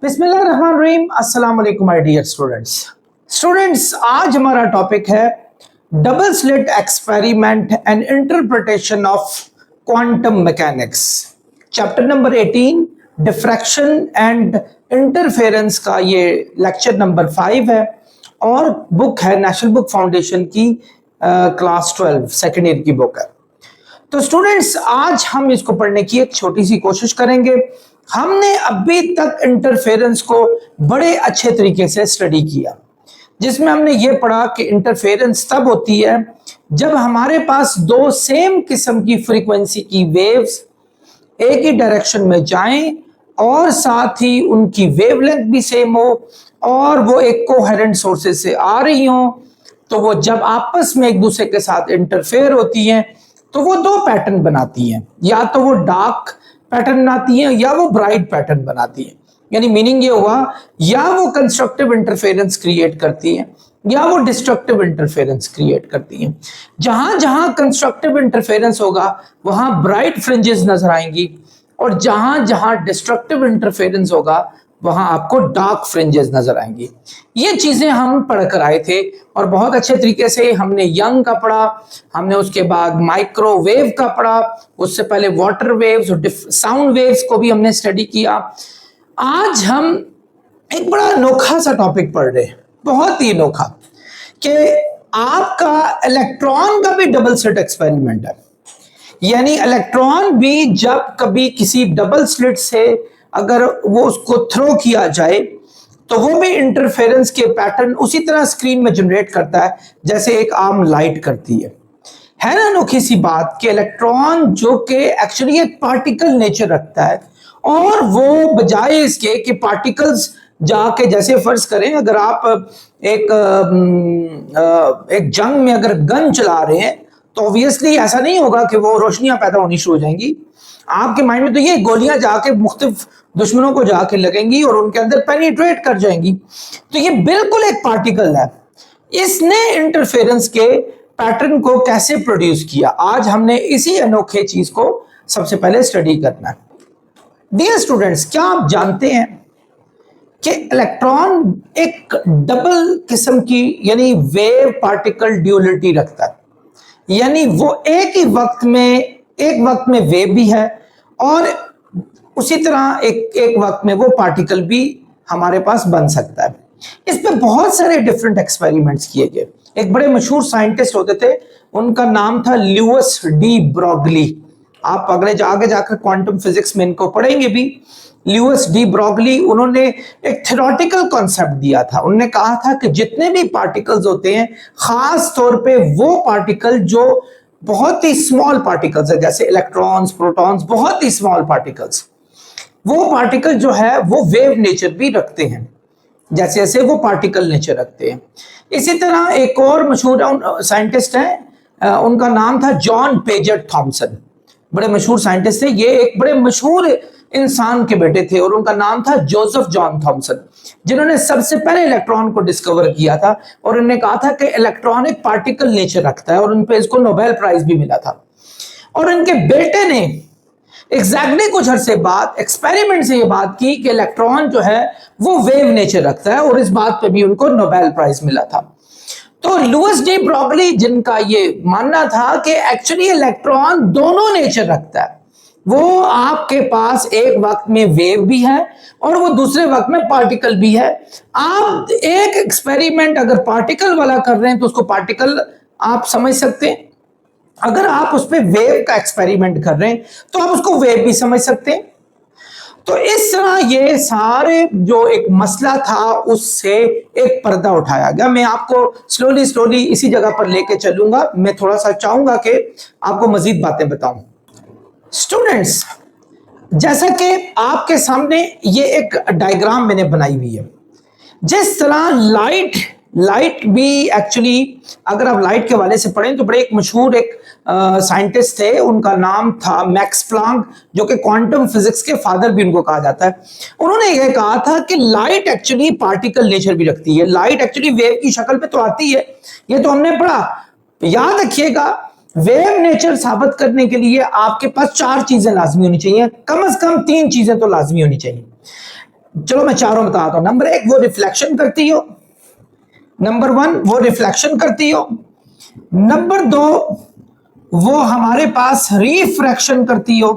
बिस्मिल्लाहिर्रहमानिर्रहीम। अस्सलाम वालेकुम माय डियर स्टूडेंट्स, आज हमारा टॉपिक है double slit experiment and interpretation of quantum mechanics. Chapter number 18 diffraction and interference का ये लेक्चर नंबर 5 है और बुक है नेशनल बुक फाउंडेशन की क्लास 12 सेकेंड ईयर की बुक है। तो स्टूडेंट्स, आज हम इसको पढ़ने की एक छोटी सी कोशिश करेंगे। हमने अभी तक इंटरफेरेंस को बड़े अच्छे तरीके से स्टडी किया, जिसमें हमने ये पढ़ा कि इंटरफेरेंस तब होती है जब हमारे पास दो सेम किस्म की फ्रीक्वेंसी की वेव्स एक ही डायरेक्शन में जाएं और साथ ही उनकी वेवलेंथ भी सेम हो और वो एक कोहेरेंट सोर्सेज से आ रही हो। तो वो जब आपस में एक दूसरे के साथ इंटरफेयर होती हैं तो वो दो पैटर्न बनाती हैं, या तो वो डार्क पैटर्न बनाती हैं या वो ब्राइट पैटर्न बनाती हैं। यानी मीनिंग ये हुआ, या वो कंस्ट्रक्टिव इंटरफेरेंस क्रिएट करती हैं या वो डिस्ट्रक्टिव इंटरफेरेंस क्रिएट करती हैं। जहां जहां कंस्ट्रक्टिव इंटरफेरेंस होगा वहां ब्राइट फ्रिंजेस नजर आएंगी और जहां जहां डिस्ट्रक्टिव इंटरफेरेंस होगा वहां आपको डार्क फ्रिंजेस नजर आएंगी। ये चीजें हम पढ़कर आए थे और बहुत अच्छे तरीके से हमने यंग का पढ़ा, हमने उसके बाद माइक्रोवेव का पढ़ा, उससे पहले वाटर वेव्स और साउंड वेव्स को भी हमने स्टडी किया। आज हम एक बड़ा अनोखा सा टॉपिक पढ़ रहे हैं, बहुत ही अनोखा, कि आपका इलेक्ट्रॉन का भी डबल स्लिट एक्सपेरिमेंट है। यानी इलेक्ट्रॉन भी जब कभी किसी डबल स्लिट से अगर वो उसको थ्रो किया जाए तो वो भी इंटरफेरेंस के पैटर्न उसी तरह स्क्रीन में जनरेट करता है जैसे एक आर्म लाइट करती है ना। अनोखी सी बात कि इलेक्ट्रॉन जो कि एक्चुअली एक पार्टिकल नेचर रखता है और वो बजाय इसके कि पार्टिकल्स जाके, जैसे फर्ज करें अगर आप एक जंग में अगर गन चला रहे हैं तो ऑब्वियसली ऐसा नहीं होगा कि वो रोशनियां पैदा होनी शुरू हो जाएंगी। आपके माइंड में तो ये गोलियां जाके मुख्तलिफ दुश्मनों को जाके लगेंगी और उनके अंदर पेनिट्रेट कर जाएंगी। तो ये बिल्कुल एक पार्टिकल है। इसने इंटरफेरेंस के पैटर्न को कैसे प्रोड्यूस किया, आज हमने इसी अनोखे चीज को सबसे पहले स्टडी करना है। डियर स्टूडेंट्स, क्या आप जानते हैं कि इलेक्ट्रॉन एक डबल किस्म की यानी वेव पार्टिकल ड्यूअलिटी रखता है। यानी वो एक वक्त में वेव भी है और उसी तरह एक वक्त में वो पार्टिकल भी हमारे पास बन सकता है। इस पे बहुत सारे डिफरेंट एक्सपेरिमेंट्स किए गए। एक बड़े मशहूर साइंटिस्ट होते थे, उनका नाम था ल्यूइस डी ब्रोगली। आप अगर आगे जाकर क्वांटम फिजिक्स में इनको पढ़ेंगे भी। ल्यूइस डी ब्रोगली, उन्होंने एक थ्योरेटिकल कॉन्सेप्ट दिया था। उन्होंने कहा था कि जितने भी पार्टिकल्स होते हैं, खास तौर पे वो पार्टिकल जो बहुत ही स्मॉल पार्टिकल्स है, जैसे इलेक्ट्रॉन्स, प्रोटॉन्स, बहुत ही स्मॉल पार्टिकल्स, वो पार्टिकल जो है वो वेव नेचर भी रखते हैं, जैसे जैसे वो पार्टिकल नेचर रखते हैं। इसी तरह एक और मशहूर साइंटिस्ट है, उनका नाम था जॉन पेजेट थॉमसन। बड़े मशहूर साइंटिस्ट थे ये, एक बड़े मशहूर इंसान के बेटे थे और उनका नाम था जोसेफ जॉन थॉमसन, जिन्होंने सबसे पहले इलेक्ट्रॉन को डिस्कवर किया था और उन्होंने कहा था कि इलेक्ट्रॉन एक पार्टिकल नेचर रखता है और उन पे इसको नोबेल प्राइज भी मिला था। और उनके बेटे ने एग्जैक्टली कुछ अरसे बाद एक्सपेरिमेंट से ये बात की कि इलेक्ट्रॉन जो है वो वेव नेचर रखता है और इस बात पे भी उनको नोबेल प्राइज मिला था। तो लुइस डी ब्रोगली, जिनका ये मानना था कि एक्चुअली इलेक्ट्रॉन दोनों नेचर रखता है, वो आपके पास एक वक्त में वेव भी है और वो दूसरे वक्त में पार्टिकल भी है। आप एक एक्सपेरिमेंट अगर पार्टिकल वाला कर रहे हैं तो उसको पार्टिकल आप समझ सकते हैं, अगर आप उस पर वेव का एक्सपेरिमेंट कर रहे हैं तो आप उसको वेव भी समझ सकते हैं। तो इस तरह ये सारे जो एक मसला था उससे एक पर्दा उठाया गया। मैं आपको स्लोली इसी जगह पर लेके चलूंगा। मैं थोड़ा सा चाहूंगा कि आपको मजीद बातें बताऊं। स्टूडेंट्स, जैसा कि आपके सामने ये एक डायग्राम मैंने बनाई हुई है, जिस तरह लाइट भी एक्चुअली, अगर आप लाइट के हवाले से पढ़ें तो बड़े एक मशहूर एक साइंटिस्ट थे, उनका नाम था मैक्स प्लांक, जो कि क्वांटम फिजिक्स के फादर भी उनको कहा जाता है। उन्होंने ये कहा था कि लाइट एक्चुअली पार्टिकल नेचर भी रखती है। लाइट एक्चुअली वेव की शक्ल पे तो आती है, ये तो हमने पढ़ा। याद रखिएगा, वेव नेचर साबित करने के लिए आपके पास 4 चीजें लाजमी होनी चाहिए, कम से कम 3 चीजें तो लाजमी होनी चाहिए। चलो मैं चारों बताता हूं। नंबर 1 वो रिफ्लेक्शन करती हो, नंबर 1 वो रिफ्लेक्शन करती हो, नंबर 2 वो हमारे पास रिफ्रैक्शन करती हो,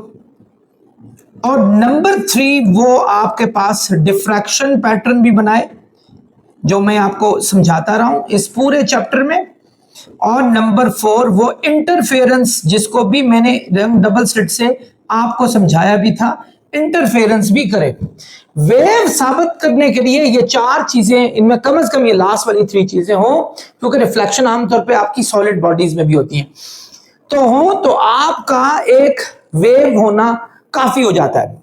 और नंबर 3 वो आपके पास डिफ्रैक्शन पैटर्न भी बनाए, जो मैं आपको समझाता रहा हूं इस पूरे चैप्टर में। और नंबर 4 वो इंटरफेरेंस, जिसको भी मैंने डबल स्लिट से आपको समझाया भी था, इंटरफेरेंस भी करे। वेव साबित करने के लिए ये 4 चीजें, इनमें कम से कम ये लास्ट वाली 3 चीजें हो, क्योंकि रिफ्लेक्शन आमतौर पे आपकी सॉलिड बॉडीज में भी होती है, तो हो तो आपका एक वेव होना काफी हो जाता है।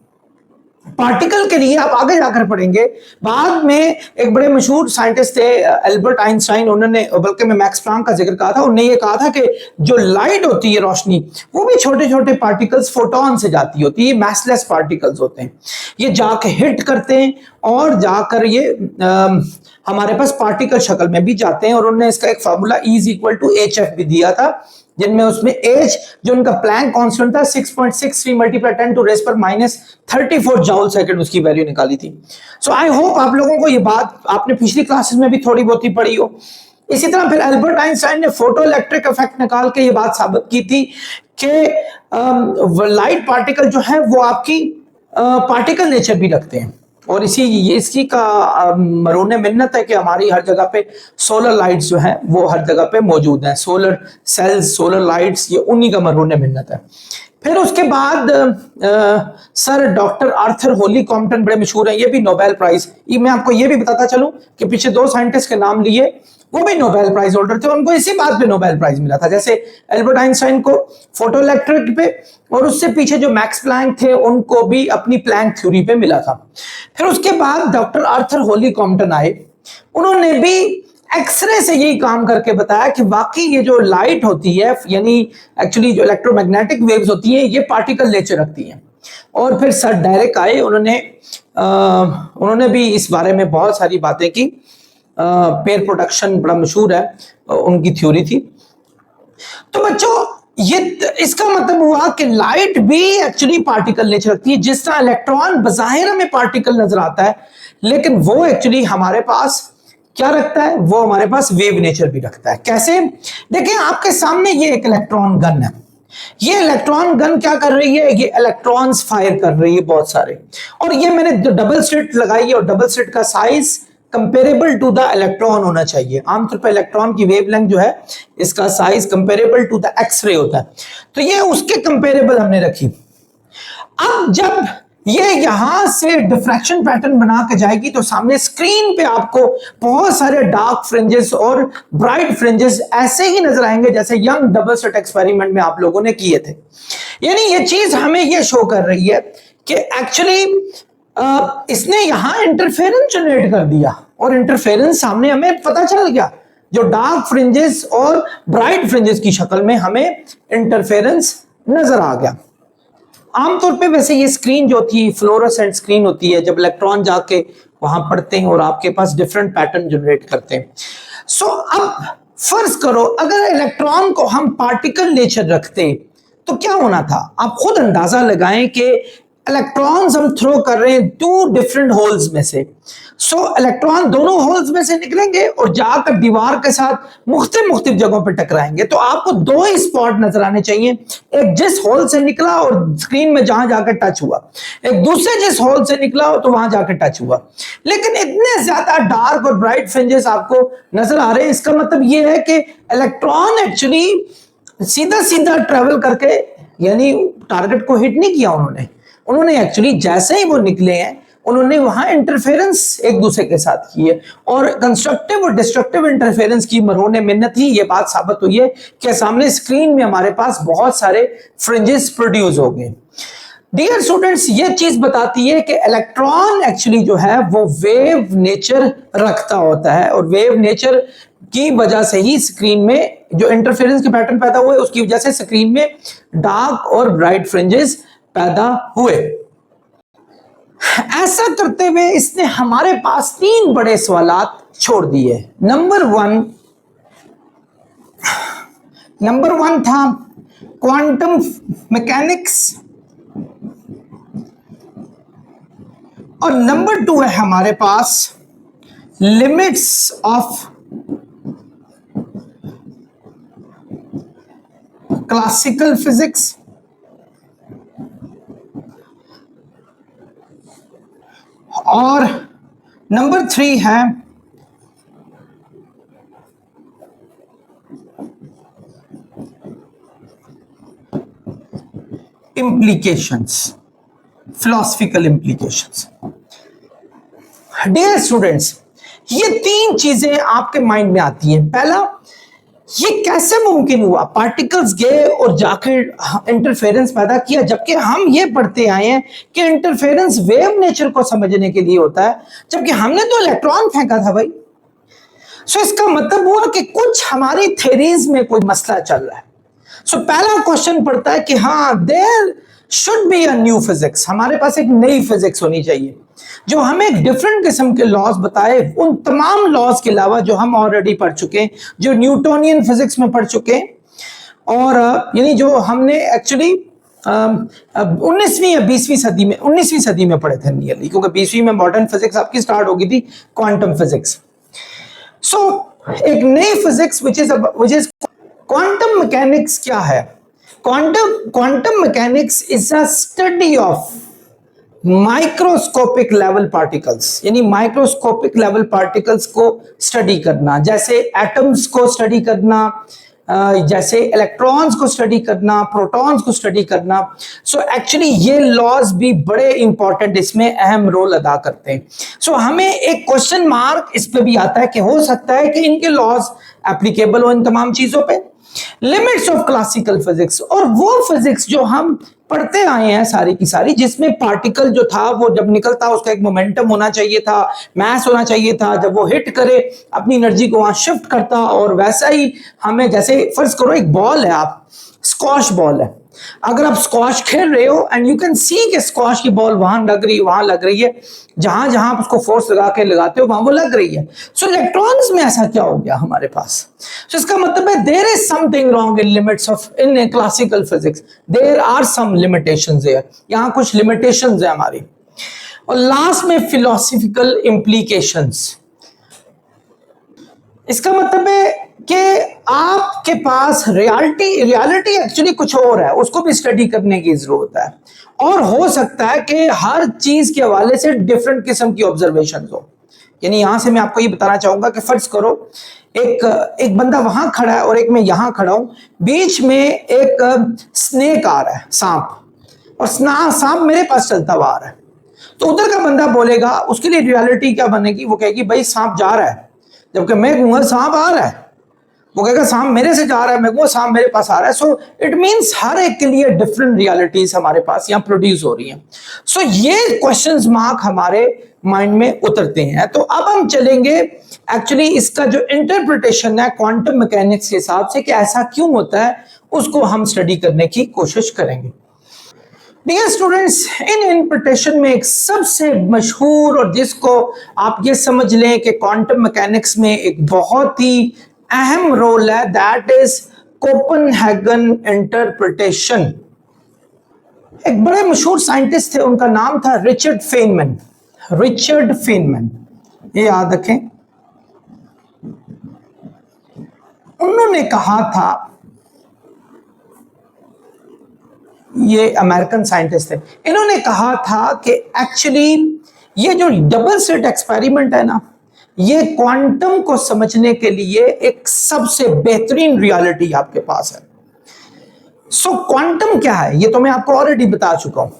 पार्टिकल के लिए आप आगे जाकर पढ़ेंगे, बाद में एक बड़े मशहूर साइंटिस्ट थे एल्बर्ट आइंस्टाइन, उन्होंने, बल्कि मैं मैक्स प्लैंक का जिक्र कहा था, उन्होंने ये कहा था कि जो लाइट होती है, रोशनी, वो भी छोटे छोटे पार्टिकल्स, फोटॉन से जाती होती है, मैसलेस पार्टिकल्स होते हैं, ये जाके हिट करते हैं और जाकर ये हमारे पास पार्टिकल शक्ल में भी जाते हैं। और उन्होंने इसका एक फार्मूला E=hf भी दिया था, जिनमें उसमें एच, जो उनका प्लैंक कांस्टेंट था, 6.63 मल्टीप्लाई 10⁻⁻34 जूल सेकंड, उसकी वैल्यू निकाली थी। सो आई होप आप लोगों को ये बात आपने पिछली क्लासेस में भी थोड़ी बहुत ही पढ़ी हो। इसी तरह फिर एल्बर्ट आइंस्टाइन ने फोटो इलेक्ट्रिक इफेक्ट निकाल के ये बात साबित की थी कि लाइट पार्टिकल जो है वो आपकी पार्टिकल नेचर भी रखते हैं। और इसकी का मरोने मिन्नत है कि हमारी हर जगह पे सोलर लाइट्स जो हैं वो हर जगह पे मौजूद हैं, सोलर सेल्स, सोलर लाइट्स, ये उन्हीं का मरोने मिन्नत है। फिर उसके बाद sir doctor Arthur Holi Compton बड़े मशहूर हैं, ये भी नोबेल प्राइज, ये मैं आपको ये भी बताता चलूं कि पीछे 2 साइंटिस्ट के नाम लिए, वो भी नोबेल प्राइज होल्डर थे, उनको इसी बात पे नोबेल प्राइज मिला था। जैसे एल्बर्ट आइंस्टाइन को फोटो इलेक्ट्रिक पे, और उससे पीछे जो मैक्स प्लैंक थे उनको भी अपनी प्लैंक थ्योरी पे मिला था। फिर उसके बाद डॉक्टर आर्थर होली कॉम्पटन आए, उन्होंने भी एक्सरे से यही काम करके बताया कि वाकई ये जो लाइट होती है, यानी एक्चुअली जो इलेक्ट्रोमैग्नेटिक वेव्स होती हैं, ये पार्टिकल नेचर रखती हैं। और फिर सर डायरेक्ट आए, उन्होंने भी इस बारे में बहुत सारी बातें की। पेयर प्रोडक्शन बड़ा मशहूर है, उनकी थ्योरी थी। तो बच्चों, ये इसका मतलब हुआ कि लाइट भी एक्चुअली पार्टिकल नेचर रखती है। जिस तरह इलेक्ट्रॉन बज़ाहिर हमें पार्टिकल नजर आता है, लेकिन वो एक्चुअली हमारे पास क्या रखता है, वो हमारे पास वेव नेचर भी रखता है। कैसे? देखिए, आपके सामने ये एक इलेक्ट्रॉन गन है, ये इलेक्ट्रॉन गन क्या कर रही है, ये इलेक्ट्रॉन्स फायर कर रही है बहुत सारे, और ये मैंने डबल स्लिट लगाई है, और डबल स्लिट का size comparable to the electron होना चाहिए। आमतौर पर इलेक्ट्रॉन की वेवलेंथ जो है, इसका size comparable to the X ray होता है, तो ये उसके कंपेरेबल हमने रखी। अब जब ये यहां से डिफ्रैक्शन पैटर्न बना के जाएगी, तो सामने स्क्रीन पे आपको बहुत सारे डार्क फ्रिंजेस और ब्राइट फ्रिंजेस ऐसे ही नजर आएंगे जैसे यंग डबल स्लिट एक्सपेरिमेंट में आप लोगों ने किए थे। यानी ये चीज हमें ये शो कर रही है कि एक्चुअली इसने यहां इंटरफेरेंस जनरेट कर दिया, और इंटरफेरेंस सामने हमें पता चल गया, जो डार्क फ्रिंजेस और ब्राइट फ्रिंजेस की शक्ल में हमें इंटरफेरेंस नजर आ गया। आमतौर पे वैसे ये स्क्रीन जो होती है, फ्लोरोसेंट स्क्रीन होती है, जब इलेक्ट्रॉन जाके वहां पड़ते हैं और आपके पास डिफरेंट पैटर्न जनरेट करते हैं। सो अब फर्ज करो अगर इलेक्ट्रॉन को हम पार्टिकल नेचर रखते तो क्या होना था। आप खुद अंदाजा लगाएं कि इलेक्ट्रॉन्स हम थ्रो कर रहे हैं 2 डिफरेंट होल्स में से। सो इलेक्ट्रॉन दोनों होल्स में से निकलेंगे और जाकर दीवार के साथ मुख्तलिफ जगहों पर टकराएंगे, तो आपको 2 ही स्पॉट नजर आने चाहिए, एक जिस होल से निकला और स्क्रीन में जहां जाकर टच हुआ, एक दूसरे जिस होल से निकला हो तो वहां जाकर टच हुआ। लेकिन इतने ज्यादा डार्क और ब्राइट फ्रिंजेस आपको नजर आ रहे हैं, इसका मतलब यह है कि इलेक्ट्रॉन एक्चुअली सीधा सीधा ट्रेवल करके, यानी टारगेट को हिट नहीं किया उन्होंने एक्चुअली जैसे ही वो निकले हैं, उन्होंने वहां इंटरफेरेंस एक दूसरे के साथ की है, और कंस्ट्रक्टिव और डिस्ट्रक्टिव इंटरफेरेंस की मरोने मिन्नत ही ये बात साबित हुई है कि सामने स्क्रीन में हमारे पास बहुत सारे फ्रिंजेस प्रोड्यूस हो गए। डियर स्टूडेंट्स, ये चीज बताती है कि इलेक्ट्रॉन एक्चुअली जो है वो वेव नेचर रखता होता है, और वेव नेचर की वजह से ही स्क्रीन में जो इंटरफेरेंस के पैटर्न पैदा हुए, उसकी वजह से स्क्रीन में डार्क और ब्राइट फ्रिंजेस पैदा हुए। ऐसा करते हुए इसने हमारे पास 3 बड़े सवालात छोड़ दिए। नंबर वन था क्वांटम मैकेनिक्स और नंबर 2 है हमारे पास लिमिट्स ऑफ क्लासिकल फिजिक्स, और नंबर 3 है implications, philosophical implications। Dear students, ये 3 चीजें आपके माइंड में आती हैं। पहला, ये कैसे मुमकिन हुआ, पार्टिकल्स गए और जाकर इंटरफेरेंस पैदा किया, जबकि हम ये पढ़ते आए हैं कि इंटरफेरेंस वेव नेचर को समझने के लिए होता है, जबकि हमने तो इलेक्ट्रॉन फेंका था भाई। सो इसका मतलब हुआ कि कुछ हमारी थ्योरीज में कोई मसला चल रहा है। सो पहला क्वेश्चन पड़ता है कि हाँ, there should be a new physics, हमारे पास एक नई फिजिक्स होनी चाहिए जो हमें एक डिफरेंट किस्म के लॉज बताए, उन तमाम लॉज के अलावा जो हम ऑलरेडी पढ़ चुके हैं, जो न्यूटोनियन फिजिक्स में पढ़ चुके हैं, और यानी जो हमने एक्चुअली 19वीं या 20वीं सदी में 19वीं सदी में पढ़े थे नियरली, क्योंकि 20वीं में मॉडर्न फिजिक्स आपकी स्टार्ट हो गई थी, क्वांटम फिजिक्स। सो एक नई physics which is quantum mechanics क्या है? Quantum mechanics is a study of microscopic level particles, यानी माइक्रोस्कोपिक लेवल पार्टिकल्स को स्टडी करना, जैसे एटम्स को स्टडी करना, जैसे इलेक्ट्रॉन्स को स्टडी करना, प्रोटॉन्स को स्टडी करना। सो एक्चुअली ये लॉज भी बड़े इंपॉर्टेंट इसमें अहम रोल अदा करते हैं। सो हमें एक क्वेश्चन मार्क इस पे भी आता है कि हो सकता है कि इनके लॉज एप्लीकेबल हो इन तमाम चीजों पे। लिमिट्स ऑफ क्लासिकल फिजिक्स, और वो फिजिक्स जो हम पढ़ते आए हैं सारी की सारी, जिसमें पार्टिकल जो था वो जब निकलता उसका एक मोमेंटम होना चाहिए था, मास होना चाहिए था, जब वो हिट करे अपनी एनर्जी को वहां शिफ्ट करता, और वैसा ही हमें, जैसे फर्ज करो एक बॉल है, आप स्क्वॉश बॉल है, अगर आप स्क्वॉश खेल रहे हो एंड यू कैन सी कि स्क्वॉश की बॉल वहां लग रही है, जहां जहां आप उसको फोर्स लगा के लगाते हो वहां वो लग रही है। सो इलेक्ट्रॉन्स में ऐसा क्या हो गया हमारे पास? सो इसका मतलब है there is something wrong in limits of in classical physics, there are some limitations there, यहां कुछ लिमिटेशंस है हमारी। और लास्ट में फिलोसॉफिकल इंप्लीकेशंस, इसका मतलब है कि आपके पास रियलिटी एक्चुअली कुछ और है, उसको भी स्टडी करने की जरूरत है, और हो सकता है कि हर चीज के हवाले से डिफरेंट किस्म की ऑब्जर्वेशन हो। यानी यहां से मैं आपको ये बताना चाहूंगा कि फर्ज करो एक बंदा वहां खड़ा है और एक मैं यहां खड़ा हूं, बीच में एक स्नेक आ रहा है, सांप, और सांप मेरे पास चलता हुआ आ रहा है, तो उधर का बंदा बोलेगा, उसके लिए रियलिटी क्या बनेगी? वो कहेगी भाई सांप जा रहा है, जबकि मैं कहूंगा सांप आ रहा है, वो कहेगा सांप मेरे से जा रहा है, मैं कहूंगा सांप मेरे पास आ रहा है। सो इट मींस हर एक के लिए डिफरेंट रियलिटीज हमारे पास यहाँ प्रोड्यूस हो रही हैं। सो ये क्वेश्चंस मार्क हमारे माइंड में उतरते हैं। तो अब हम चलेंगे एक्चुअली इसका जो इंटरप्रिटेशन है क्वांटम मैकेनिक्स के हिसाब से कि ऐसा क्यों होता है, उसको हम स्टडी करने की कोशिश करेंगे। डियर स्टूडेंट्स, इन इंटरप्रिटेशन में एक सबसे मशहूर, और जिसको आप ये समझ लें कि क्वांटम मैकेनिक्स में एक बहुत ही अहम रोल है, दैट इज कोपेनहेगन इंटरप्रिटेशन। एक बड़े मशहूर साइंटिस्ट थे, उनका नाम था रिचर्ड फेनमैन। रिचर्ड फेनमैन, ये याद रखें। उन्होंने कहा था, ये अमेरिकन साइंटिस्ट थे, इन्होंने कहा था कि एक्चुअली ये जो डबल स्लिट एक्सपेरिमेंट है ना, ये क्वांटम को समझने के लिए एक सबसे बेहतरीन रियलिटी आपके पास है। सो क्वांटम क्या है ये तो मैं आपको ऑलरेडी बता चुका हूं।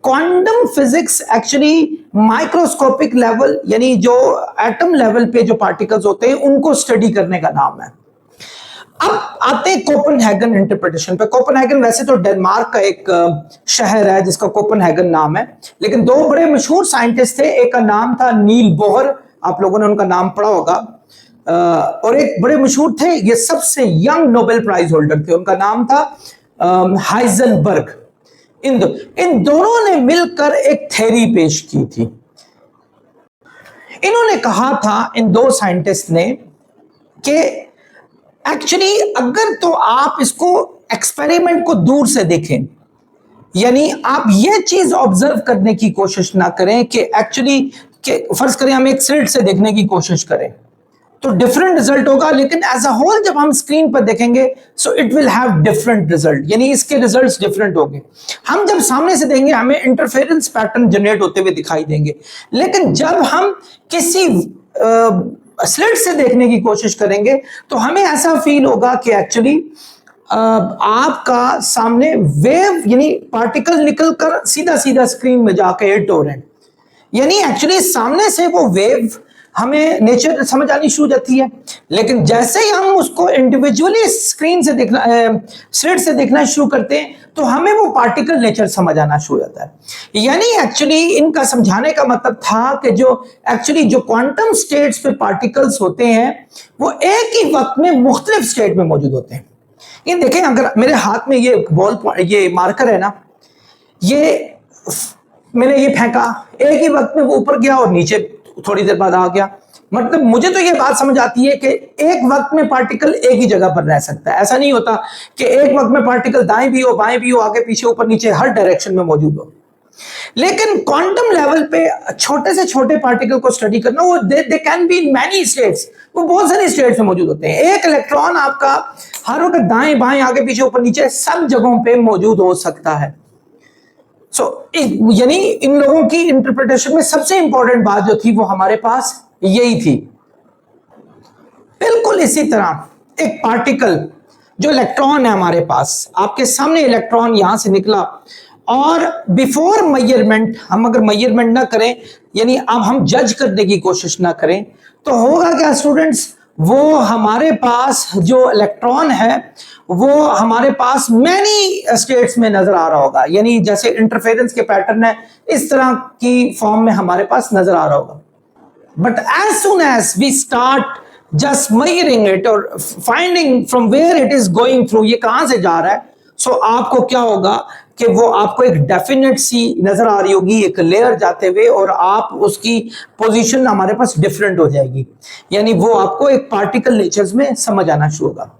Quantum physics actually microscopic level, यानी जो एटम लेवल पे जो पार्टिकल्स होते हैं उनको स्टडी करने का नाम है। अब आते हैं कोपेनहेगन इंटरप्रिटेशन पे। कोपेनहेगन वैसे तो डेनमार्क का एक शहर है जिसका कोपेनहेगन नाम है, लेकिन दो बड़े मशहूर साइंटिस्ट थे, एक का नाम था नील बोहर, आप लोगों ने उनका नाम पढ़ा होगा, और एक बड़े मशहूर थे, ये सबसे यंग नोबेल प्राइज होल्डर थे, उनका नाम था हाइजेनबर्ग। इन दोनों ने मिलकर एक थ्योरी पेश की थी। इन्होंने कहा था, इन दो साइंटिस्ट ने, कि एक्चुअली अगर तो आप इसको एक्सपेरिमेंट को दूर से देखें यानी आप ये चीज ऑब्जर्व करने की कोशिश ना करें कि एक्चुअली कि फर्ज करें हम एक स्लिट से देखने की कोशिश करें तो डिफरेंट रिजल्ट होगा, लेकिन एज अ होल जब हम स्क्रीन पर देखेंगे so it will have different result, यानी इसके रिजल्ट्स डिफरेंट होंगे। हम जब सामने से देंगे हमें इंटरफेरेंस पैटर्न जनरेट होते हुए दिखाई देंगे, लेकिन जब हम किसी स्लिट से देखने की कोशिश करेंगे तो हमें ऐसा फील होगा कि एक्चुअली आपका सामने वेव यानी पार्टिकल निकलकर सीधा सीधा स्क्रीन में जाकर हिट हो रहे हैं, यानी एक्चुअली सामने से वो वेव हमें नेचर समझ आनी शुरू हो जाती है, लेकिन जैसे ही हम उसको इंडिविजुअली स्क्रीन से देखना स्लिट से देखना शुरू करते हैं तो हमें वो पार्टिकल नेचर समझ आना शुरू हो जाता है। यानी एक्चुअली इनका समझाने का मतलब था कि जो एक्चुअली जो क्वांटम स्टेट्स पे पार्टिकल्स होते हैं वो एक ही वक्त में मुख्तलिफ स्टेट में मौजूद होते हैं। ये देखें, अगर मेरे हाथ में ये मार्कर है ना, ये मैंने ये फेंका, एक ही वक्त में वो ऊपर गया और नीचे थोड़ी देर बाद आ गया। मतलब मुझे तो ये बात समझ आती है कि एक वक्त में पार्टिकल एक ही जगह पर रह सकता है। ऐसा नहीं होता कि एक वक्त में पार्टिकल दाएं भी हो, बाएं भी हो, आगे पीछे, ऊपर नीचे, हर डायरेक्शन में मौजूद हो। लेकिन क्वांटम लेवल पे छोटे से छोटे पार्टिकल को स्टडी करना, वो दे can be in many states, वो बहुत सारी स्टेट्स में मौजूद होते हैं। एक इलेक्ट्रॉन आपका हर वक्त दाएं बाएं, आगे पीछे, ऊपर नीचे, सब जगहों पे मौजूद हो सकता है। यानी इन लोगों की इंटरप्रिटेशन में सबसे इंपॉर्टेंट बात जो थी वो हमारे पास यही थी। बिल्कुल इसी तरह एक पार्टिकल जो इलेक्ट्रॉन है हमारे पास, आपके सामने इलेक्ट्रॉन यहां से निकला और बिफोर मेजरमेंट, हम अगर मेजरमेंट ना करें यानी अब हम जज करने की कोशिश ना करें तो होगा क्या स्टूडेंट्स, वो हमारे पास जो इलेक्ट्रॉन है वो हमारे पास मैनी स्टेट्स में नजर आ रहा होगा, यानी जैसे इंटरफेरेंस के पैटर्न है इस तरह की फॉर्म में हमारे पास नजर आ रहा होगा। But as soon as we start just measuring it और finding from where it is going through, ये कहां से जा रहा है, सो आपको क्या होगा कि वो आपको एक डेफिनेट सी नजर आ रही होगी एक लेयर जाते हुए, और आप उसकी पोजीशन हमारे पास डिफरेंट हो जाएगी, यानी वो आपको एक पार्टिकल नेचर्स में समझ आना शुरू होगा।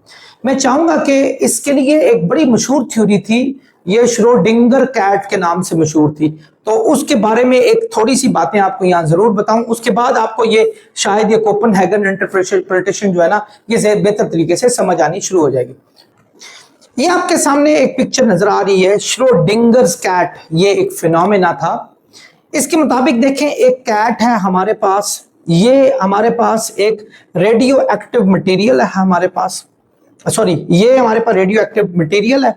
मैं चाहूंगा कि इसके लिए एक बड़ी मशहूर थ्योरी थी, ये श्रोडिंगर कैट के नाम से मशहूर थी, तो उसके बारे में एक थोड़ी सी बातें आपको यहां जरूर बताऊं, उसके बाद आपको ये शायद ये कोपेनहेगन इंटरप्रिटेशन जो है ना ये बेहतर तरीके से समझ आनी शुरू हो जाएगी। ये आपके सामने एक पिक्चर नजर आ रही है, श्रोडिंगर्स कैट, ये एक फिनोमेना था। इसके मुताबिक देखें, एक कैट है हमारे पास, ये हमारे पास एक रेडियो एक्टिव मटेरियल है हमारे पास, सॉरी ये हमारे पास रेडियो एक्टिव मटेरियल है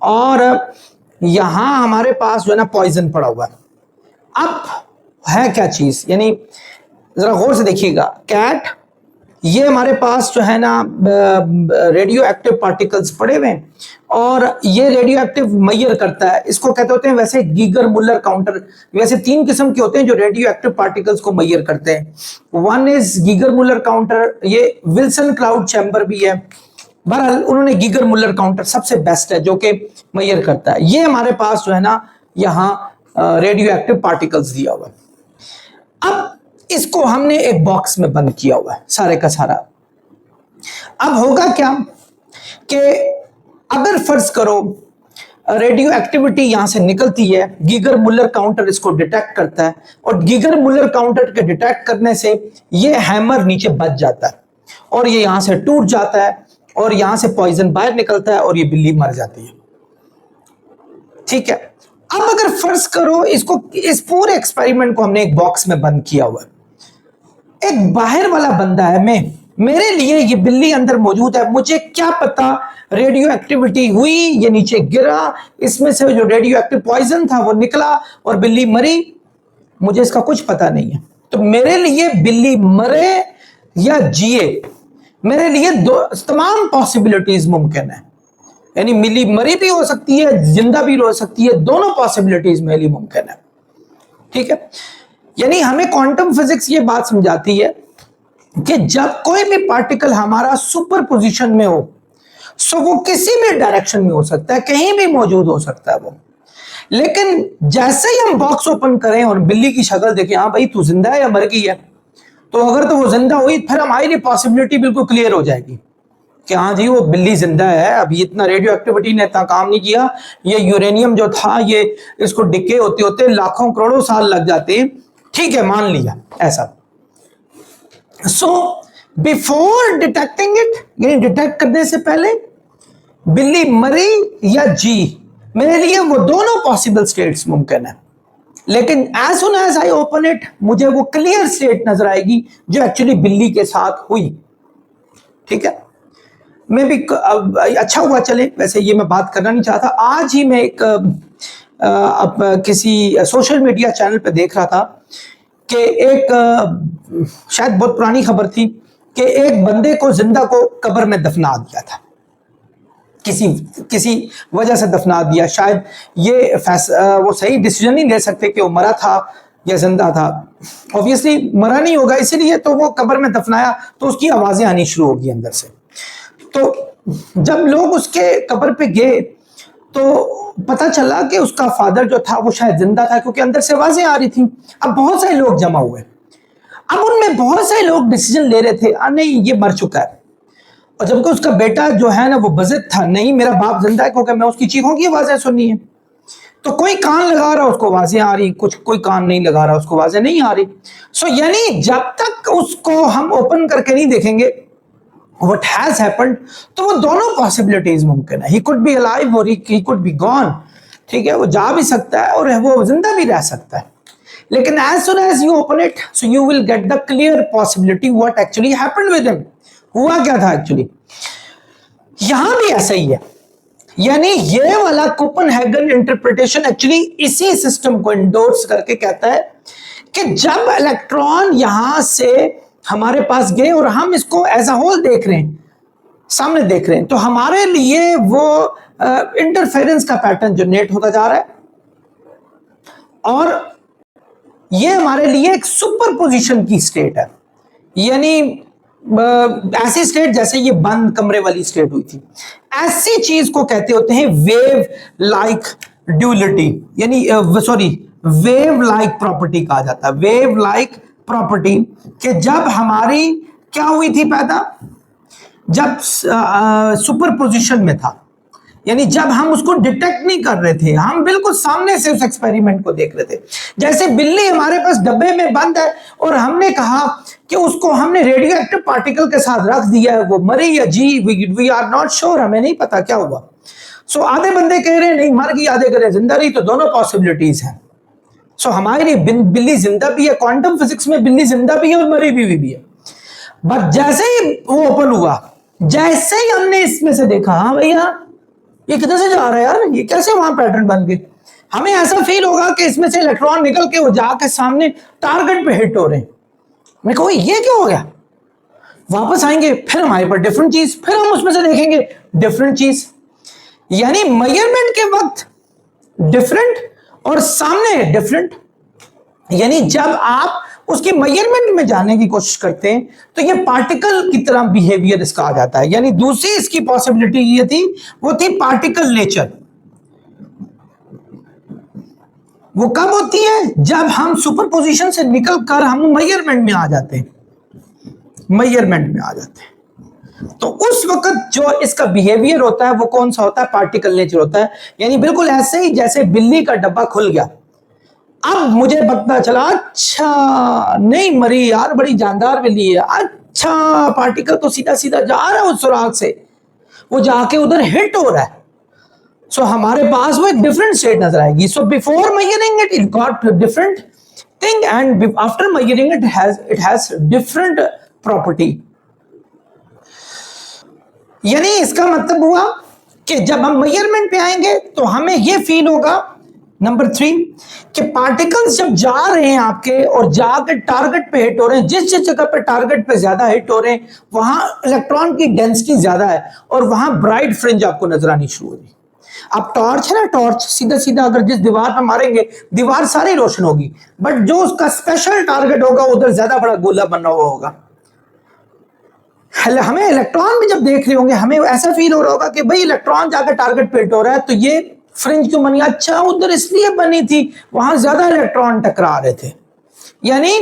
और यहां हमारे पास जो है ना पॉइजन पड़ा हुआ है। अब है क्या चीज, यानी जरा गौर से देखिएगा, कैट, ये हमारे पास जो है ना रेडियो एक्टिव पार्टिकल्स पड़े हुए हैं और ये रेडियो एक्टिव मेजर करता है, इसको कहते होते हैं वैसे गीगर मुller काउंटर। वैसे 3 किस्म के होते हैं जो रेडियो एक्टिव पार्टिकल्स को मेजर करते हैं, वन इज गीगर मुller काउंटर, ये विल्सन क्लाउड चैम्बर भी है, बहरहाल उन्होंने गीगर मुller काउंटर सबसे बेस्ट है जो कि मेजर करता है। ये हमारे पास जो है ना यहाँ रेडियो एक्टिव पार्टिकल्स दिया हुआ है। अब इसको हमने एक बॉक्स में बंद किया हुआ है सारे का सारा। अब होगा क्या कि अगर फर्ज करो रेडियो एक्टिविटी यहां से निकलती है, गीगर मुller काउंटर इसको डिटेक्ट करता है और गीगर मुller काउंटर के डिटेक्ट करने से ये हैमर नीचे बच जाता है और ये यहां से टूट जाता है और यहां से पॉइजन बाहर निकलता है और ये बिल्ली मर जाती है। ठीक है, अब अगर फर्ज करो इसको, इस पूरे एक्सपेरिमेंट को हमने एक बॉक्स में बंद किया हुआ है, एक बाहर वाला बंदा है, मेरे लिए ये बिल्ली अंदर मौजूद है, मुझे क्या पता रेडियो एक्टिविटी हुई, ये नीचे गिरा, इसमें से जो रेडियो एक्टिव पॉइजन था वो निकला और बिल्ली मरी, मुझे इसका कुछ पता नहीं है। तो मेरे लिए बिल्ली मरे या जिए, मेरे लिए तमाम पॉसिबिलिटीज मुमकिन है, यानी मिली मरी भी हो सकती है, जिंदा भी हो सकती है, दोनों पॉसिबिलिटीज मेरे लिए मुमकिन है। ठीक है, यानी हमें क्वांटम फिजिक्स ये बात समझाती है कि जब कोई भी पार्टिकल हमारा सुपर पोजीशन में हो, सो वो किसी भी डायरेक्शन में हो सकता है, कहीं भी मौजूद हो सकता है वो, लेकिन जैसे ही हम बॉक्स ओपन करें और बिल्ली की शक्ल देखें, हाँ भाई तू जिंदा है या मर गई है, तो अगर तो वो जिंदा हुई फिर हमारी पॉसिबिलिटी बिल्कुल क्लियर हो जाएगी कि हाँ जी वो बिल्ली जिंदा है, अभी इतना रेडियो एक्टिविटी ने इतना काम नहीं किया, ये यूरेनियम जो था ये इसको डिके होते होते लाखों करोड़ों साल लग जाते हैं, ठीक है मान लिया ऐसा। सो बिफोर डिटेक्टिंग इट, यानी डिटेक्ट करने से पहले बिल्ली मरी या जी, मेरे लिए वो दोनों पॉसिबल स्टेट्स मुमकिन है, लेकिन as soon as I open it मुझे वो क्लियर स्टेट नजर आएगी जो एक्चुअली बिल्ली के साथ हुई। ठीक है, मैं भी अच्छा हुआ चले, वैसे ये मैं बात करना नहीं चाहता। आज ही मैं एक किसी सोशल मीडिया चैनल पे देख रहा था कि एक शायद बहुत पुरानी खबर थी कि एक बंदे को जिंदा को कब्र में दफना दिया था, किसी वजह से दफना दिया। शायद ये वो सही डिसीजन नहीं ले सकते कि वो मरा था या जिंदा था, ऑब्वियसली मरा नहीं होगा, इसीलिए तो वो कब्र में दफनाया तो उसकी आवाजें आनी शुरू होगी अंदर से। तो जब लोग उसके कब्र पे गए तो पता चला कि उसका फादर जो था वो शायद जिंदा था, क्योंकि अंदर से आवाजें आ रही थी। अब बहुत सारे लोग जमा हुए, अब उनमें बहुत सारे लोग डिसीजन ले रहे थे नहीं ये मर चुका है, और जबकि उसका बेटा जो है ना वो बजिद था, नहीं मेरा बाप जिंदा है क्योंकि मैं उसकी चीखों की आवाजें सुनी है। तो कोई कान लगा रहा उसको आवाजें आ रही, कुछ कोई कान नहीं लगा रहा उसको आवाजें नहीं आ रही। सो यानी जब तक उसको हम ओपन करके नहीं देखेंगे what has happened, तो वो दोनों पॉसिबिलिटीज मुमकिन है। he could be alive और he could be gone, ठीक है, वो जा भी सकता है और वो जिंदा भी रह सकता है। लेकिन as soon as you open it, so you will get the clear possibility what actually happened with him, हुआ क्या था एक्चुअली। यहां भी ऐसा ही है, यानी ये वाला कोपेनहेगन इंटरप्रिटेशन एक्चुअली इसी सिस्टम को इंडोर्स करके कहता है कि जब इलेक्ट्रॉन यहां से हमारे पास गए और हम इसको एज अ होल देख रहे हैं, सामने देख रहे हैं, तो हमारे लिए वो इंटरफेरेंस का पैटर्न जनरेट होता जा रहा है, और ये हमारे लिए एक सुपरपोजिशन की स्टेट है। यानी ऐसी स्टेट जैसे ये बंद कमरे वाली स्टेट हुई थी, ऐसी चीज को कहते होते हैं वेव लाइक ड्यूलिटी, यानी सॉरी वेव लाइक प्रॉपर्टी कहा जाता है। वेव लाइक प्रॉपर्टी कि जब हमारी क्या हुई थी पैदा, जब सुपरपोजिशन में था, यानी जब हम उसको डिटेक्ट नहीं कर रहे थे, हम बिल्कुल सामने से उस एक्सपेरिमेंट को देख रहे थे। जैसे बिल्ली हमारे पास डब्बे में बंद है और हमने कहा कि उसको हमने रेडियो एक्टिव पार्टिकल के साथ रख दिया है, वो मरी या जी वी आर नॉट श्योर, हमें नहीं पता क्या हुआ। सो आधे बंदे कह रहे हैं नहीं मर गई, आधे कह रहे हैं जिंदा रही, तो दोनों पॉसिबिलिटीज हैं। सो हमारे लिए बिल्ली जिंदा भी है, क्वांटम फिजिक्स में बिल्ली जिंदा भी है और मरी भी है। बट जैसे ही वो ओपन हुआ, जैसे ही हमने इसमें से देखा हाँ भैया ये किधर से जा रहा है यार, ये कैसे वहां पैटर्न बन गए, हमें ऐसा फील होगा कि इसमें से इलेक्ट्रॉन निकल के वो जाके सामने टारगेट पे हिट हो रहे हैं। मैं कहूँ ये क्या हो गया, वापस आएंगे फिर हमारे पर डिफरेंट चीज, फिर हम उसमें से देखेंगे डिफरेंट चीज। यानी मेजरमेंट के वक्त डिफरेंट और सामने डिफरेंट, यानी जब आप उसकी मेजरमेंट में जाने की कोशिश करते हैं तो ये पार्टिकल की तरह बिहेवियर इसका आ जाता है। यानी दूसरी इसकी पॉसिबिलिटी ये थी, वो थी पार्टिकल नेचर। वो कब होती है, जब हम सुपरपोजिशन से निकल कर हम मेजरमेंट में आ जाते हैं, मेजरमेंट में आ जाते हैं। तो उस वक्त जो इसका बिहेवियर होता है वो कौन सा होता है, पार्टिकल नेचर होता है। यानी बिल्कुल ऐसे ही जैसे बिल्ली का डब्बा खुल गया, अब मुझे पता चला अच्छा नहीं मरी यार, बड़ी जानदार बिल्ली है, अच्छा पार्टिकल तो सीधा सीधा जा रहा है उस सुराग से, वो जाके उधर हिट हो रहा है। सो हमारे पास वो एक डिफरेंट स्टेट नजर आएगी। So before measuring it got different thing and after measuring it has different property. यानी इसका मतलब हुआ कि जब हम मेजरमेंट पे आएंगे तो हमें यह फील होगा, नंबर 3, कि पार्टिकल्स जब जा रहे हैं आपके और जाकर टारगेट पे हिट हो रहे हैं, जिस जगह पे टारगेट पे ज्यादा हिट हो रहे हैं वहां इलेक्ट्रॉन की डेंसिटी ज्यादा है और वहां ब्राइट फ्रिंज आपको नजर आनी शुरू होगी। अब टॉर्च है ना, टॉर्च सीधा सीधा अगर जिस दीवार पर मारेंगे दीवार सारी रोशन होगी, बट जो उसका स्पेशल टारगेट होगा उधर ज्यादा बड़ा गोला बना हुआ होगा। हमें इलेक्ट्रॉन भी जब देख रहे होंगे हमें ऐसा फील हो रहा होगा कि भाई इलेक्ट्रॉन जाकर टारगेट पे हिट हो रहा है, तो ये फ्रिंज क्यों बनी, अच्छा उधर इसलिए बनी थी, वहां ज्यादा इलेक्ट्रॉन टकरा रहे थे। यानी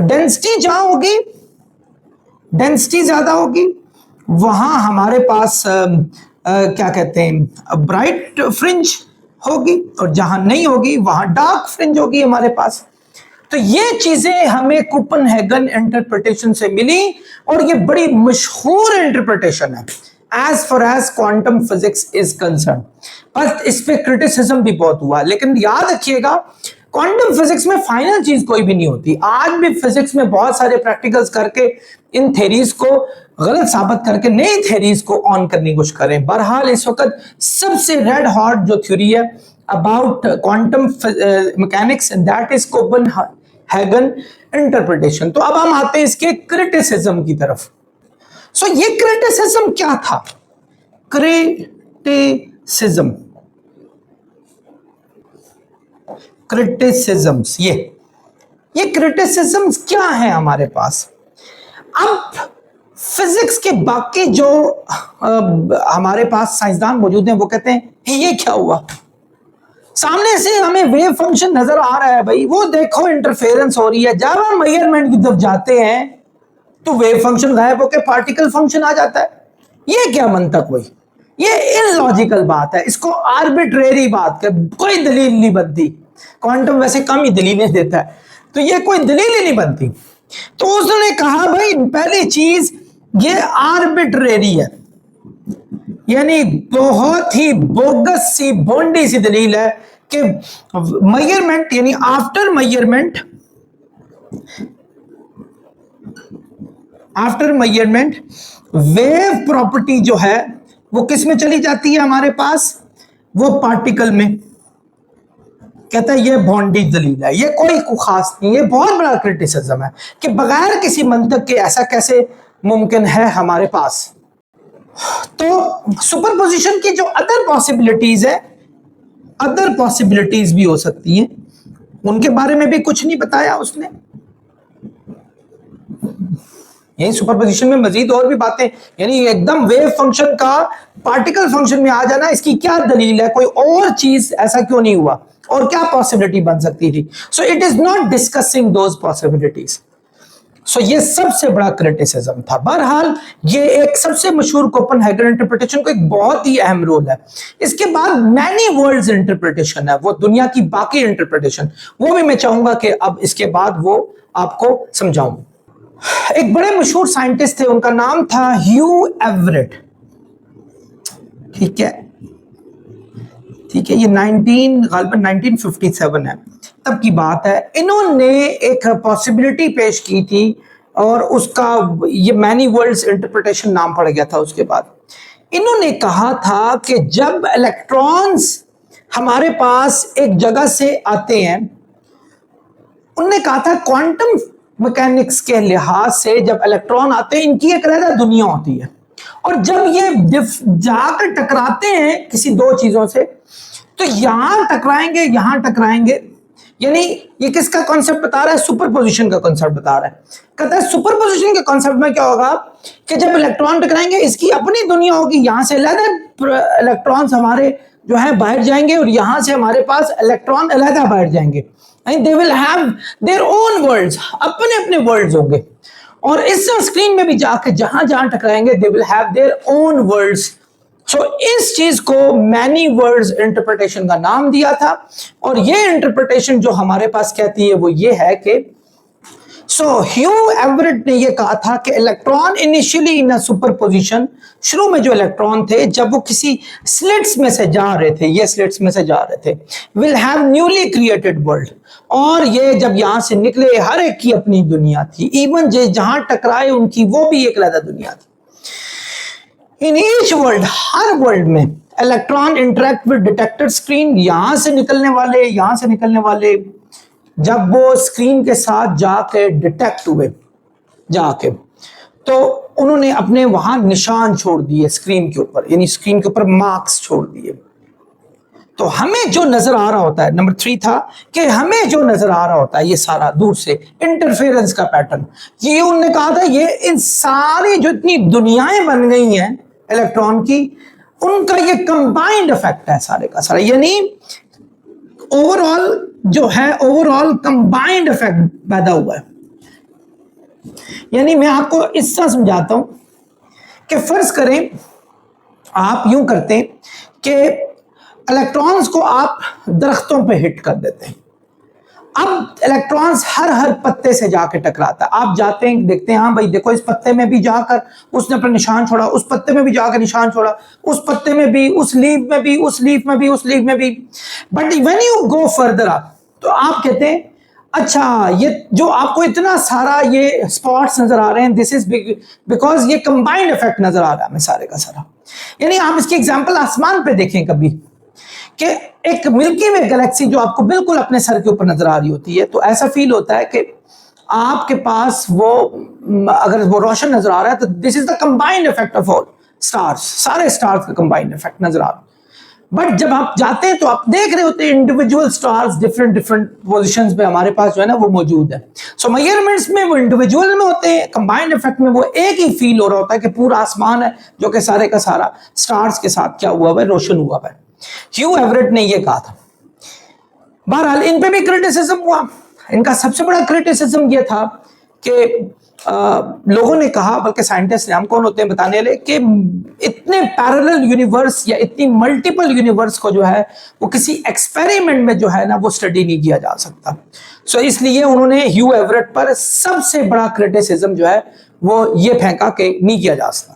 डेंसिटी जहां होगी, डेंसिटी ज्यादा होगी वहां हमारे पास क्या कहते हैं ब्राइट फ्रिंज होगी, और जहां नहीं होगी वहां डार्क फ्रिंज होगी हमारे पास। तो ये चीजें हमें कोपेनहेगन इंटरप्रिटेशन से मिली, और ये बड़ी मशहूर इंटरप्रिटेशन है as far as quantum physics is concern. पर इस पे क्रिटिसिज्म भी बहुत हुआ, लेकिन याद रखिएगा क्वांटम फिजिक्स में फाइनल चीज कोई भी नहीं होती। आज भी फिजिक्स में बहुत सारे प्रैक्टिकल्स करके इन थ्योरीज को गलत साबित करके नई थ्योरीज को ऑन करने की कोशिश करें। बहरहाल इस वक्त सबसे रेड हॉट जो थ्योरी है about quantum mechanics, and that is Copenhagen interpretation. तो अब हम आते हैं इसके क्रिटिसिज्म की तरफ। सो ये क्रिटिसिज्म क्या था? क्रिटिसिज्म, क्रिटिसिज्म्स, ये क्रिटिसिज्म्स क्या है हमारे पास? अब फिजिक्स के बाकी जो हमारे पास साइंसदान मौजूद हैं वो कहते हैं ये क्या हुआ? सामने से हमें वेव फंक्शन नजर आ रहा है भाई, वो देखो इंटरफेरेंस हो रही है। जब हम मेजरमेंट की तरफ जाते हैं तो वेव फंक्शन गायब होकर पार्टिकल फंक्शन आ जाता है। ये क्या मंतक हुई? ये इलॉजिकल बात है, इसको आर्बिट्रेरी बात कर, कोई दलील नहीं बनती। क्वांटम वैसे कम ही दलीलें देता है, तो ये कोई दलील ही नहीं बनती। तो उसने कहा भाई पहली चीज ये आर्बिट्रेरी है, यानी बहुत ही बोगस सी भोंडी सी दलील है कि मेजरमेंट यानी आफ्टर मेजरमेंट वेव प्रॉपर्टी जो है वो किस में चली जाती है हमारे पास? वो पार्टिकल में। कहता है ये भोंडी दलील है, ये कोई खास नहीं, ये बहुत बड़ा क्रिटिसिज्म है कि बगैर किसी मंतक के ऐसा कैसे मुमकिन है हमारे पास। तो सुपरपोजिशन की जो अदर पॉसिबिलिटीज है, अदर पॉसिबिलिटीज भी हो सकती हैं, उनके बारे में भी कुछ नहीं बताया उसने। यही सुपरपोजिशन में मजीद और भी बातें, यानी एकदम वेव फंक्शन का पार्टिकल फंक्शन में आ जाना, इसकी क्या दलील है? कोई और चीज ऐसा क्यों नहीं हुआ, और क्या पॉसिबिलिटी बन सकती थी? So it is not discussing those possibilities. So ये सबसे बड़ा क्रिटिसिज्म था। बहरहाल ये एक सबसे मशहूर कोपेनहेगन इंटरप्रिटेशन को एक बहुत ही अहम रोल है। इसके बाद मैनी वर्ल्ड्स इंटरप्रिटेशन है, वो दुनिया की बाकी इंटरप्रिटेशन, वो भी मैं चाहूंगा कि अब इसके बाद वो आपको समझाऊं। एक बड़े मशहूर साइंटिस्ट थे, उनका नाम था ह्यू एवरेट। ठीक है, ये 1957 है, तब की बात है। इन्होंने एक पॉसिबिलिटी पेश की थी, और उसका ये मैनी वर्ल्ड्स इंटरप्रिटेशन नाम पड़ गया था। उसके बाद इन्होंने कहा था कि जब इलेक्ट्रॉन्स हमारे पास एक जगह से आते हैं, उन्होंने कहा था क्वांटम मैकेनिक्स के लिहाज से जब इलेक्ट्रॉन आते हैं इनकी एक अलग दुनिया होती है, और जब ये जाकर टकराते हैं किसी दो चीजों से, तो यहां टकराएंगे, यहां टकराएंगे। यानी ये किसका कॉन्सेप्ट बता रहा है? सुपरपोजिशन का कॉन्सेप्ट बता रहा है। कहता है सुपरपोजिशन के कॉन्सेप्ट में क्या होगा कि जब इलेक्ट्रॉन टकराएंगे इसकी अपनी दुनिया होगी, यहां से अलग इलेक्ट्रॉन्स हमारे जो है बाहर जाएंगे, और यहां से हमारे पास इलेक्ट्रॉन अलग बाहर जाएंगे। They will have their own worlds, अपने अपने वर्ल्ड्स होंगे, और इस स्क्रीन में भी जाके जहां जहां टकराएंगे they will have their own worlds. So इस चीज को मैनी वर्ल्ड्स इंटरप्रिटेशन का नाम दिया था, और ये इंटरप्रिटेशन जो हमारे पास कहती है वो ये है कि ह्यू एवरेट ने ये कहा था कि electron initially in a superposition, शुरू में जो इलेक्ट्रॉन थे जब वो किसी स्लिट्स में से जा रहे थे, ये स्लिट्स में से जा रहे थे, will have newly created world, और ये जब यहां से निकले हर एक की अपनी दुनिया थी, इवन जहां टकराए उनकी वो भी एक अलग दुनिया थी। इन ईच वर्ल्ड, हर वर्ल्ड में electron interact with detector screen, यहां से निकलने वाले जब वो स्क्रीन के साथ जाके डिटेक्ट हुए जाके, तो उन्होंने अपने वहां निशान छोड़ दिए स्क्रीन के ऊपर, यानी स्क्रीन के ऊपर मार्क्स छोड़ दिए। तो हमें जो नजर आ रहा होता है, नंबर 3 था कि हमें जो नजर आ रहा होता है ये सारा दूर से इंटरफेरेंस का पैटर्न, ये उन्होंने कहा था ये इन सारी जो इतनी दुनियाएं बन गई हैं इलेक्ट्रॉन की, उनका ये कंबाइंड इफेक्ट है सारे का सारा, यानी ओवरऑल कंबाइंड इफेक्ट पैदा हुआ है। यानी मैं आपको इससे समझाता हूं कि फर्ज करें आप यूं करते हैं कि इलेक्ट्रॉन्स को आप दरख्तों पे हिट कर देते हैं। अब इलेक्ट्रॉन्स हर पत्ते से जाके टकराता है। आप जाते हैं, देखते हैं, हाँ भाई देखो इस पत्ते में भी जाकर उसने अपना निशान छोड़ा, उस पत्ते में भी जाकर निशान छोड़ा, उस पत्ते में भी, उस लीफ में भी, उस लीफ में भी, उस लीफ में भी। But when you go further up, तो आप कहते हैं अच्छा ये जो आपको इतना सारा ये स्पॉट्स नजर आ रहे हैं, दिस इज बिकॉज ये कंबाइंड इफेक्ट नजर आ रहा है हमें सारे का सारा। यानी आप इसकी एग्जांपल आसमान पे देखें कभी कि एक मिल्की वे गैलेक्सी जो आपको बिल्कुल अपने सर के ऊपर नजर आ रही होती है, तो ऐसा फील होता है कि आपके पास वो अगर वो रोशन नजर आ रहा है तो this is the combined effect of all stars, सारे स्टार्स का कंबाइंड इफेक्ट नजर आ रहा है। बट जब आप जाते हैं तो आप देख रहे होते हैं इंडिविजुअल स्टार्स डिफरेंट पोजीशंस पे हमारे पास जो है ना वो मौजूद है। सो मेजरमेंट्स में वो इंडिविजुअल में होते हैं, कंबाइंड इफेक्ट में वो एक ही फील हो रहा होता है कि पूरा आसमान है जो कि सारे का सारा स्टार्स के साथ क्या हुआ है, रोशन हुआ है। ह्यू एवरेट ने ये कहा था। बहरहाल इन पे भी क्रिटिसिज्म हुआ। इनका सबसे बड़ा क्रिटिसिज्म ये था कि लोगों ने कहा, बल्कि साइंटिस्ट ने, हम कौन होते हैं बताने वाले, कि इतने पैरेलल यूनिवर्स या इतनी मल्टीपल यूनिवर्स को जो है वो किसी एक्सपेरिमेंट में जो है ना वो स्टडी नहीं किया जा सकता। सो इसलिए उन्होंने ह्यू एवरेट पर सबसे बड़ा क्रिटिसिज्म जो है वो ये फेंका कि नहीं किया जा सकता।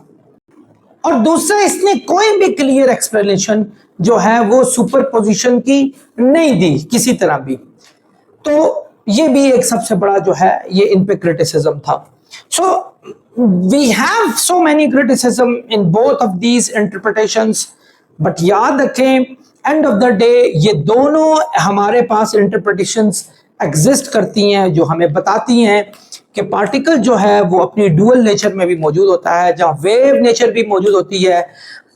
और दूसरा, इसने कोई भी क्लियर एक्सप्लेनेशन जो है वो सुपरपोजिशन की नहीं दी किसी तरह भी। तो ये भी एक सबसे बड़ा जो है ये इन पे क्रिटिसिज्म था। So we have so many criticism in both of these interpretations, but याद रखें एंड ऑफ द डे ये दोनों हमारे पास इंटरप्रिटेशंस एग्जिस्ट करती हैं जो हमें बताती हैं कि पार्टिकल जो है वो अपनी डुअल नेचर में भी मौजूद होता है, जहाँ वेव नेचर भी मौजूद होती है,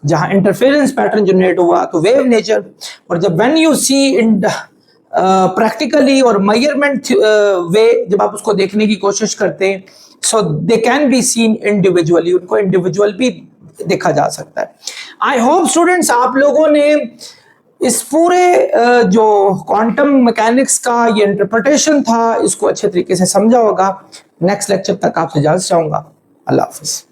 जहाँ इंटरफेरेंस पैटर्न जनरेट हुआ तो वेव नेचर। और जब when you see in practically और मेजरमेंट वे जब आप उसको देखने की कोशिश करते हैं, so they can be seen individually, उनको इंडिविजुअल भी देखा जा सकता है। आई होप स्टूडेंट्स आप लोगों ने इस पूरे जो क्वांटम मैकेनिक्स का ये इंटरप्रिटेशन था इसको अच्छे तरीके से समझा होगा। नेक्स्ट लेक्चर तक आपसे इजाजत चाहूंगा। अल्लाह हाफिज।